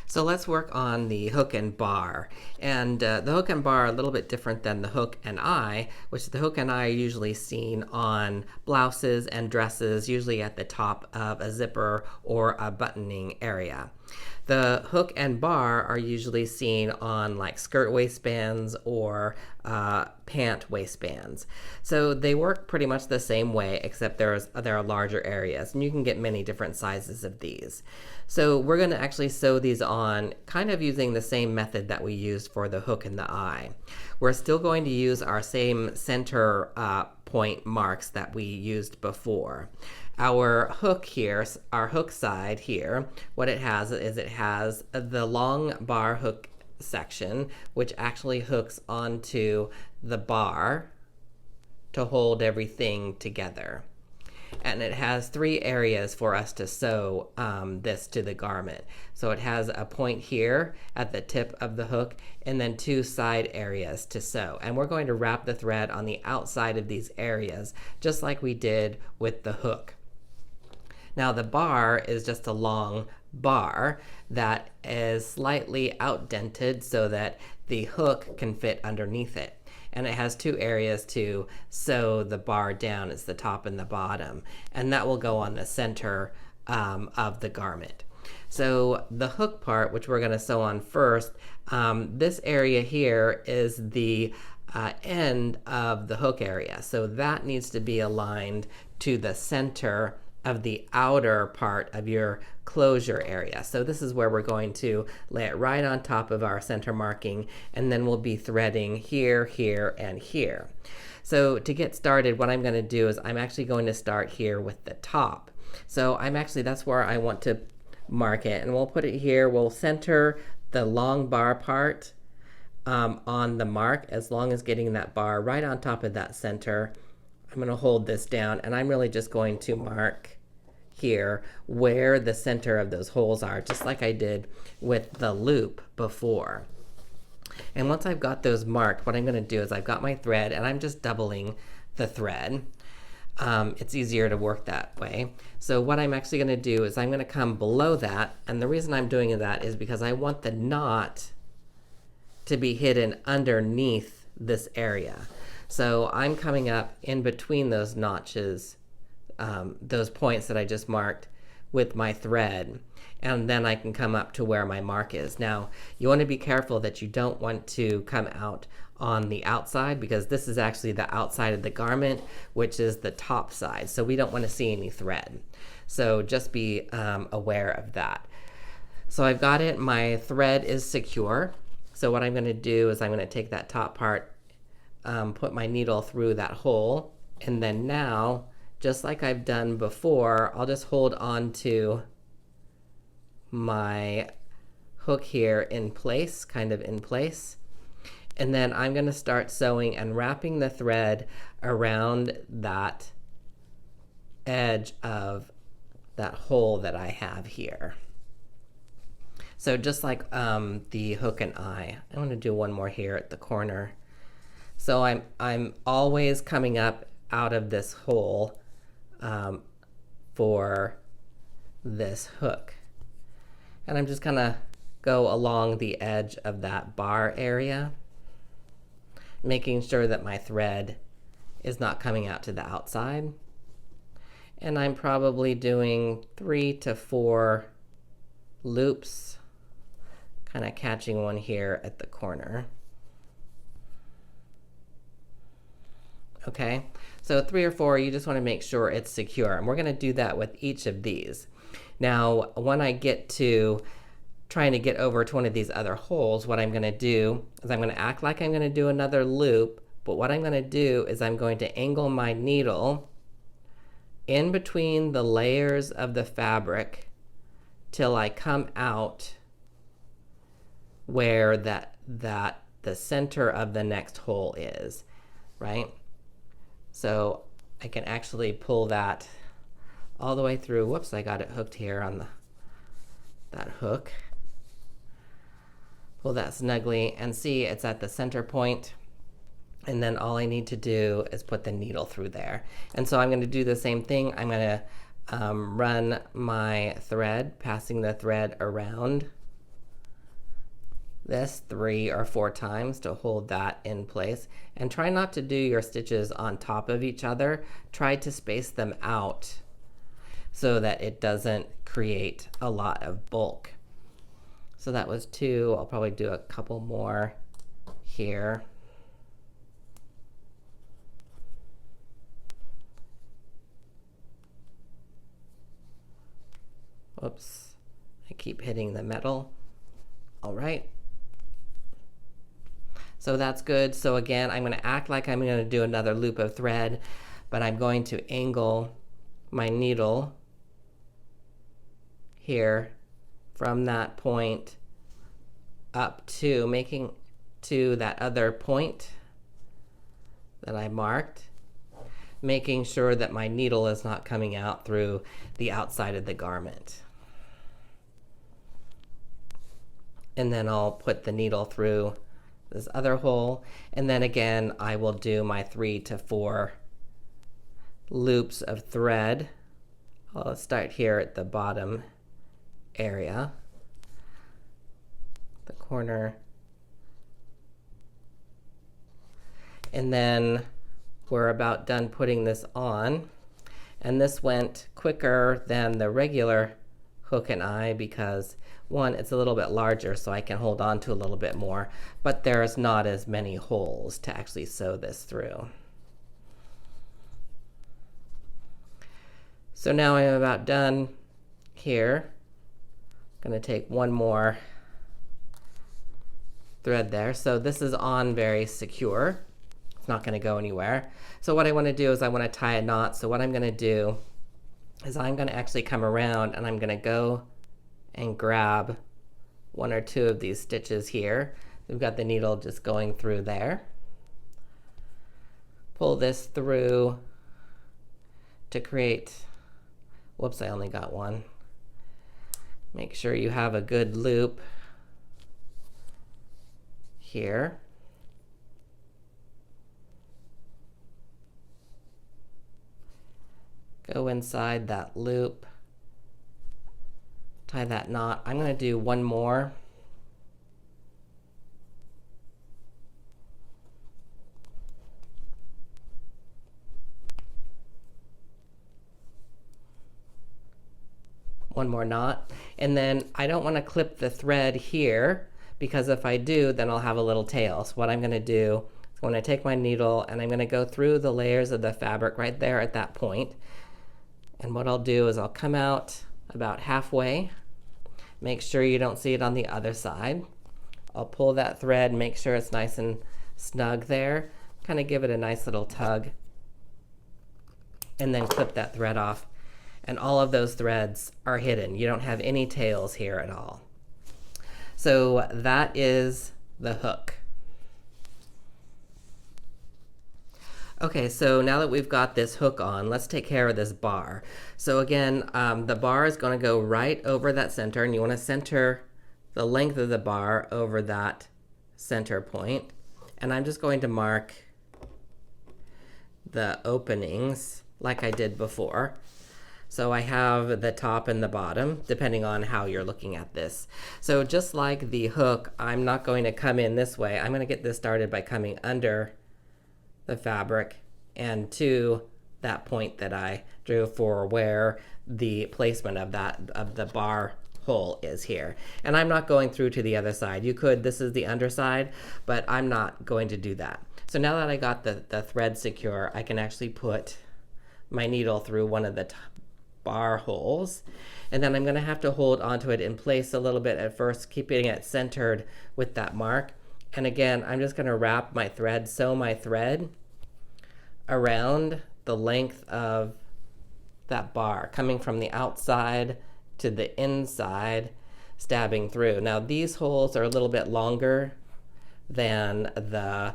So let's work on the hook and bar. And the hook and bar are a little bit different than the hook and eye, which the hook and eye are usually seen on blouses and dresses, usually at the top of a zipper or a buttoning area. The hook and bar are usually seen on like skirt waistbands or pant waistbands. So they work pretty much the same way, except there are larger areas, and you can get many different sizes of these. So we're going to actually sew these on kind of using the same method that we used for the hook and the eye. We're still going to use our same center point marks that we used before. Our hook here, our hook side here, what it has is it has the long bar hook section, which actually hooks onto the bar to hold everything together. And it has 3 areas for us to sew this to the garment. So it has a point here at the tip of the hook and then 2 side areas to sew. And we're going to wrap the thread on the outside of these areas, just like we did with the hook. Now the bar is just a long bar that is slightly outdented so that the hook can fit underneath it. And it has 2 areas to sew the bar down. It's the top and the bottom. And that will go on the center of the garment. So the hook part, which we're going to sew on first, this area here is the end of the hook area. So that needs to be aligned to the center of the outer part of your closure area. So this is where we're going to lay it right on top of our center marking, and then we'll be threading here, here, and here. So to get started, what I'm going to do is I'm actually going to start here with the top. So that's where I want to mark it, and we'll put it here. We'll center the long bar part on the mark, as long as getting that bar right on top of that center. I'm going to hold this down, and I'm really just going to mark here where the center of those holes are, just like I did with the loop before. And once I've got those marked, what I'm going to do is I've got my thread, and I'm just doubling the thread. It's easier to work that way. So what I'm actually going to do is I'm going to come below that, and the reason I'm doing that is because I want the knot to be hidden underneath this area. So I'm coming up in between those notches, those points that I just marked with my thread, and then I can come up to where my mark is. Now, you want to be careful that you don't want to come out on the outside, because this is actually the outside of the garment, which is the top side. So we don't want to see any thread. So just be aware of that. So I've got it. My thread is secure. So what I'm going to do is I'm going to take that top part, put my needle through that hole, and then now, just like I've done before, I'll just hold on to my hook here in place, kind of in place, and then I'm going to start sewing and wrapping the thread around that edge of that hole that I have here. So just like the hook and eye, I'm going to do one more here at the corner. So I'm always coming up out of this hole for this hook. And I'm just gonna go along the edge of that bar area, making sure that my thread is not coming out to the outside. And I'm probably doing 3 to 4 loops, kind of catching one here at the corner. Okay, so 3 or 4, you just want to make sure it's secure. And we're going to do that with each of these. Now, when I get to trying to get over to one of these other holes, what I'm going to do is I'm going to act like I'm going to do another loop, but what I'm going to do is I'm going to angle my needle in between the layers of the fabric till I come out where the center of the next hole is, right? So I can actually pull that all the way through. Whoops, I got it hooked here on that hook. Pull that snugly and see it's at the center point. And then all I need to do is put the needle through there. And so I'm going to do the same thing. I'm going to run my thread, passing the thread around this 3 or 4 times to hold that in place. And try not to do your stitches on top of each other. Try to space them out so that it doesn't create a lot of bulk. So that was 2. I'll probably do a couple more here. Whoops, I keep hitting the metal. All right. So that's good. So again, I'm going to act like I'm going to do another loop of thread, but I'm going to angle my needle here from that point up to making to that other point that I marked, making sure that my needle is not coming out through the outside of the garment. And then I'll put the needle through this other hole, and then again I will do my 3 to 4 loops of thread. I'll start here at the bottom area, the corner, and then we're about done putting this on. And this went quicker than the regular hook and eye because, one, it's a little bit larger so I can hold on to a little bit more, but there's not as many holes to actually sew this through. So now I'm about done here. I'm going to take one more thread there. So this is on very secure. It's not going to go anywhere. So what I want to do is I want to tie a knot. So what I'm going to do is I'm going to actually come around and I'm going to go and grab 1 or 2 of these stitches here. We've got the needle just going through there. Pull this through to create, whoops, I only got one. Make sure you have a good loop here. Go inside that loop, tie that knot. I'm going to do one more. One more knot, and then I don't want to clip the thread here because if I do, then I'll have a little tail. So what I'm going to do is I'm going to take my needle and I'm going to go through the layers of the fabric right there at that point. And what I'll do is I'll come out about halfway. Make sure you don't see it on the other side. I'll pull that thread, make sure it's nice and snug there. Kind of give it a nice little tug. And then clip that thread off. And all of those threads are hidden. You don't have any tails here at all. So that is the hook. Okay, so now that we've got this hook on, let's take care of this bar. So again, the bar is going to go right over that center, and you want to center the length of the bar over that center point. And I'm just going to mark the openings like I did before. So I have the top and the bottom, depending on how you're looking at this. So just like the hook, I'm not going to come in this way. I'm going to get this started by coming under the fabric and to that point that I drew for where the placement of the bar hole is here. And I'm not going through to the other side. You could, this is the underside, but I'm not going to do that. So now that I got the thread secure, I can actually put my needle through one of the bar holes, and then I'm going to have to hold onto it in place a little bit at first, keeping it centered with that mark. And again, I'm just going to wrap my thread, sew my thread around the length of that bar, coming from the outside to the inside, stabbing through. Now these holes are a little bit longer than the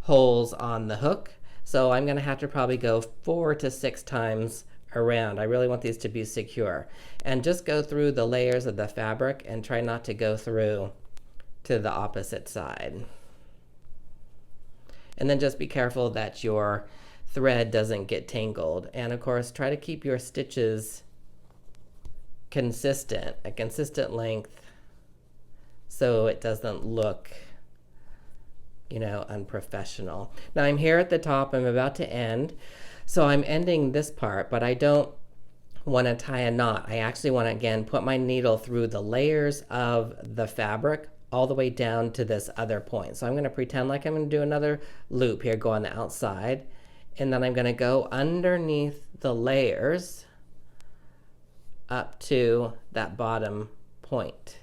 holes on the hook, so I'm going to have to probably go 4 to 6 times around. I really want these to be secure. And just go through the layers of the fabric and try not to go through to the opposite side. And then just be careful that your thread doesn't get tangled. And of course, try to keep your stitches consistent, a consistent length, so it doesn't look, you know, unprofessional. Now I'm here at the top, I'm about to end. So I'm ending this part, but I don't want to tie a knot. I actually want to, again, put my needle through the layers of the fabric all the way down to this other point. So I'm going to pretend like I'm going to do another loop here, go on the outside, and then I'm going to go underneath the layers up to that bottom point.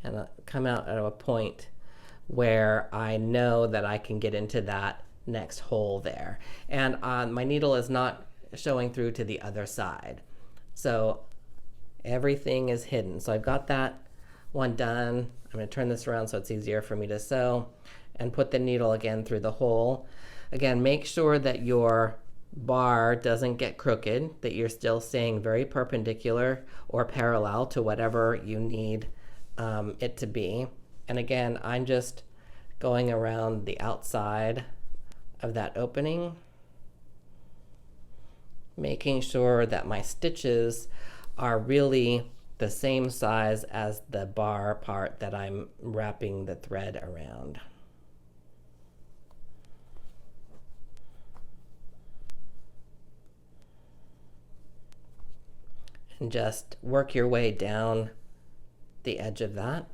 And I'll come out at a point where I know that I can get into that next hole there. And my needle is not showing through to the other side. So everything is hidden. So I've got that one done. I'm going to turn this around so it's easier for me to sew and put the needle again through the hole. Again, make sure that your bar doesn't get crooked, that you're still staying very perpendicular or parallel to whatever you need it to be. And again, I'm just going around the outside of that opening, making sure that my stitches are really the same size as the bar part that I'm wrapping the thread around. And just work your way down the edge of that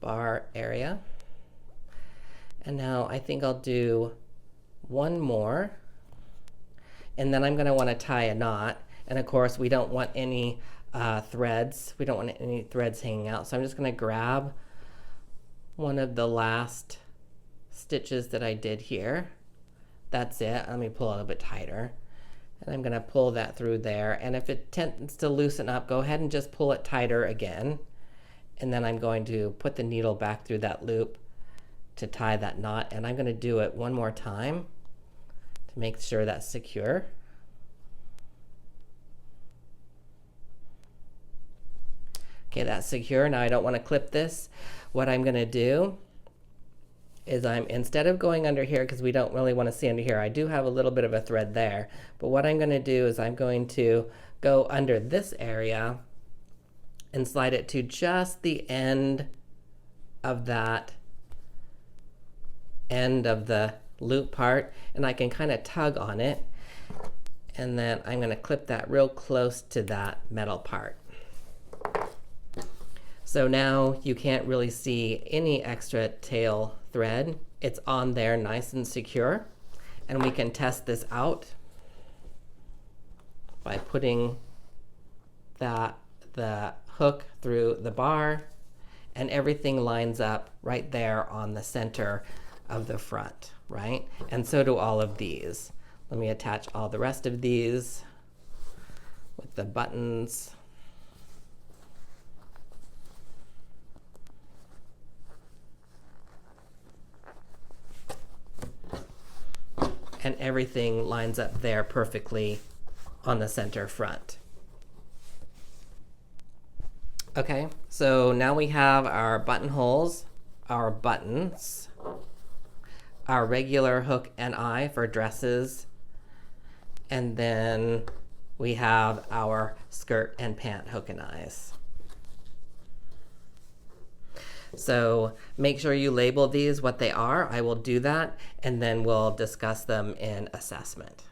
bar area. And now I think I'll do one more, and then I'm going to want to tie a knot. And of course we don't want any threads. We don't want any threads hanging out. So I'm just going to grab one of the last stitches that I did here. That's it. Let me pull a little bit tighter. And I'm going to pull that through there. And if it tends to loosen up, go ahead and just pull it tighter again. And then I'm going to put the needle back through that loop to tie that knot. And I'm going to do it one more time to make sure that's secure. Okay, that's secure. Now I don't want to clip this. What I'm going to do is instead of going under here, because we don't really want to see under here, I do have a little bit of a thread there, but what I'm going to do is I'm going to go under this area and slide it to just the end of that end of the loop part, and I can kind of tug on it, and then I'm going to clip that real close to that metal part. So now you can't really see any extra tail thread. It's on there nice and secure. And we can test this out by putting the hook through the bar, and everything lines up right there on the center of the front, right? And so do all of these. Let me attach all the rest of these with the buttons. And everything lines up there perfectly on the center front. Okay, so now we have our buttonholes, our buttons, our regular hook and eye for dresses, and then we have our skirt and pant hook and eyes. So make sure you label these what they are. I will do that, and then we'll discuss them in assessment.